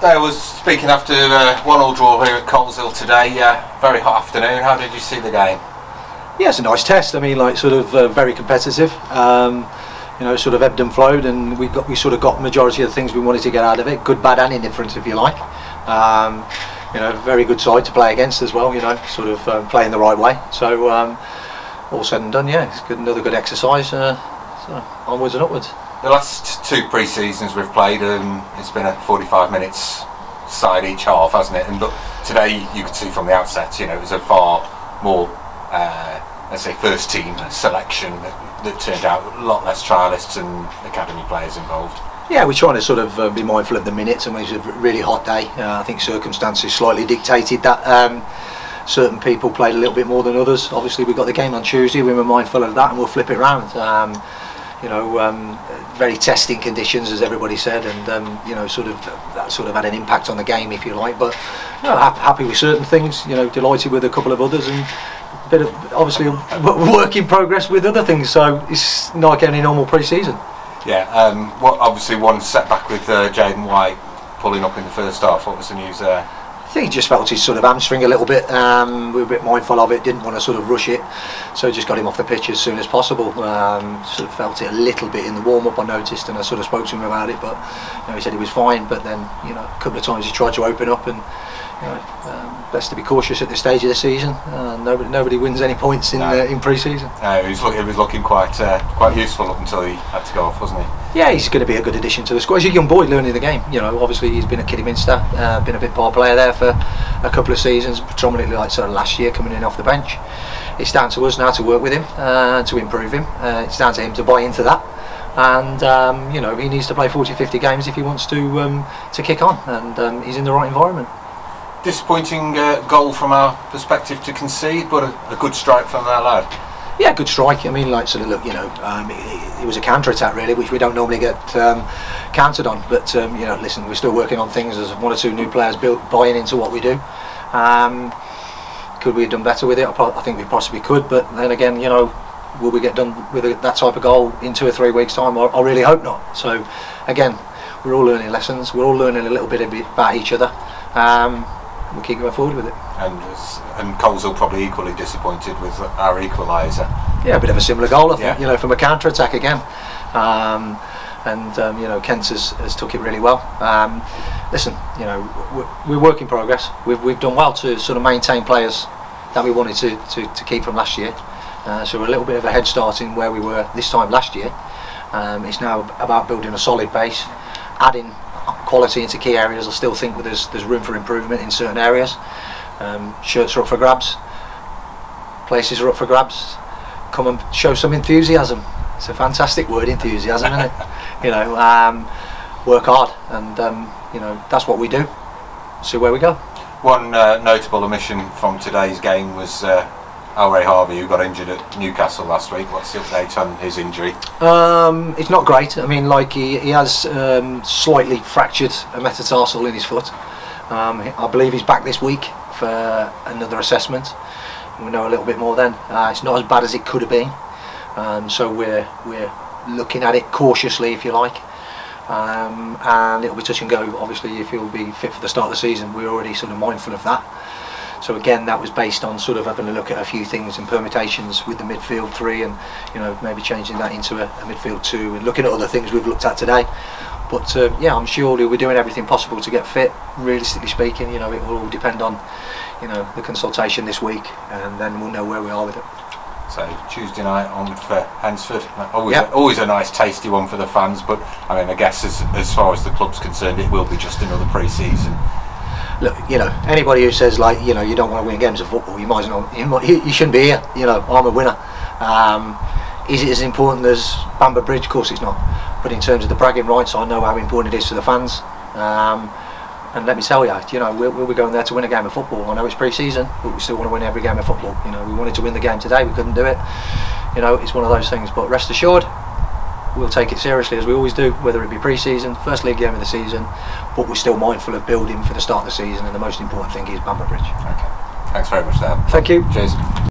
I was speaking after 1-1 draw here at Coleshill today. Very hot afternoon. How did you see the game? Yeah, it's a nice test. I mean, like, sort of very competitive. You know, sort of ebbed and flowed, and we sort of got the majority of the things we wanted to get out of it. Good, bad, and indifferent, if you like. You know, very good side to play against as well. You know, sort of playing the right way. So all said and done, yeah, it's good. Another good exercise. So onwards and upwards. The last two pre-seasons we've played, it's been a 45 minutes side each half, hasn't it? And but today you could see from the outset, you know, it was a far more, let's say, first team selection that turned out a lot less trialists and academy players involved. Yeah, we're trying to sort of be mindful of the minutes, and it was a really hot day. I think circumstances slightly dictated that certain people played a little bit more than others. Obviously, we got the game on Tuesday. We were mindful of that, and we'll flip it round. You know, very testing conditions, as everybody said, and you know, that sort of had an impact on the game, if you like. But you know, happy with certain things. You know, delighted with a couple of others, and a bit of obviously work in progress with other things. So it's not like any normal pre-season. Yeah. Obviously one setback with Jaden White pulling up in the first half. What was the news there? I think he just felt his sort of hamstring a little bit. We were a bit mindful of it, didn't want to sort of rush it, so just got him off the pitch as soon as possible. Sort of felt it a little bit in the warm-up, I noticed, and I sort of spoke to him about it, but you know, he said he was fine. But then, you know, a couple of times he tried to open up, and you know, best to be cautious at this stage of the season. Nobody wins any points in pre-season. He was looking quite useful up until he had to go off, wasn't he? Yeah, he's going to be a good addition to the squad. He's a young boy learning the game. You know, obviously he's been at Kidderminster, been a bit part player there for a couple of seasons, predominantly like sort of last year coming in off the bench. It's down to us now to work with him, to improve him. It's down to him to buy into that, and you know, he needs to play 40-50 games if he wants to kick on, and he's in the right environment. Disappointing goal from our perspective to concede, but a good strike from that lad. Yeah, good strike. I mean, like, sort of look, you know, it was a counter attack really, which we don't normally get countered on. But you know, listen, we're still working on things. There's one or two new players buying into what we do. Could we have done better with it? I think we possibly could. But then again, you know, will we get done with that type of goal in 2 or 3 weeks' time? I really hope not. So again, we're all learning lessons. We're all learning a little bit about each other. We'll keep going forward with it. And Coleshill probably equally disappointed with our equaliser. Yeah, a bit of a similar goal, I think. Yeah. You know, from a counter attack again. You know, Kent has took it really well. Listen, you know, we're work in progress. We've done well to sort of maintain players that we wanted to keep from last year. So we're a little bit of a head start in where we were this time last year. It's now about building a solid base, adding quality into key areas. I still think there's room for improvement in certain areas. Shirts are up for grabs, places are up for grabs. Come and show some enthusiasm. It's a fantastic word, enthusiasm, isn't it? You know, work hard, and you know, that's what we do. See where we go. One notable omission from today's game was Ray Harvey, who got injured at Newcastle last week. What's the update on his injury? It's not great. I mean, like, he has slightly fractured a metatarsal in his foot. I believe he's back this week for another assessment. We'll know a little bit more then. It's not as bad as it could have been, so we're looking at it cautiously, if you like, and it'll be touch and go. Obviously, if he'll be fit for the start of the season, we're already sort of mindful of that. So again, that was based on sort of having a look at a few things and permutations with the midfield 3, and you know, maybe changing that into a midfield 2, and looking at other things we've looked at today. But yeah, I'm sure we're doing everything possible to get fit. Realistically speaking, you know, it will all depend on, you know, the consultation this week, and then we'll know where we are with it. So Tuesday night on for Hensford. Always a nice tasty one for the fans, but I mean, I guess as far as the club's concerned, it will be just another pre-season. Look, you know, anybody who says, like, you know, you don't want to win games of football, you might as well, you shouldn't be here. You know, I'm a winner. Is it as important as Bamber Bridge? Of course it's not. But in terms of the bragging rights, I know how important it is to the fans. And let me tell you, you know, we'll be going there to win a game of football. I know it's pre-season, but we still want to win every game of football. You know, we wanted to win the game today, we couldn't do it. You know, it's one of those things. But rest assured, we'll take it seriously, as we always do, whether it be pre-season, first league game of the season. But we're still mindful of building for the start of the season, and the most important thing is Bamber Bridge. Okay. Thanks very much, Dan. Thank you. Cheers.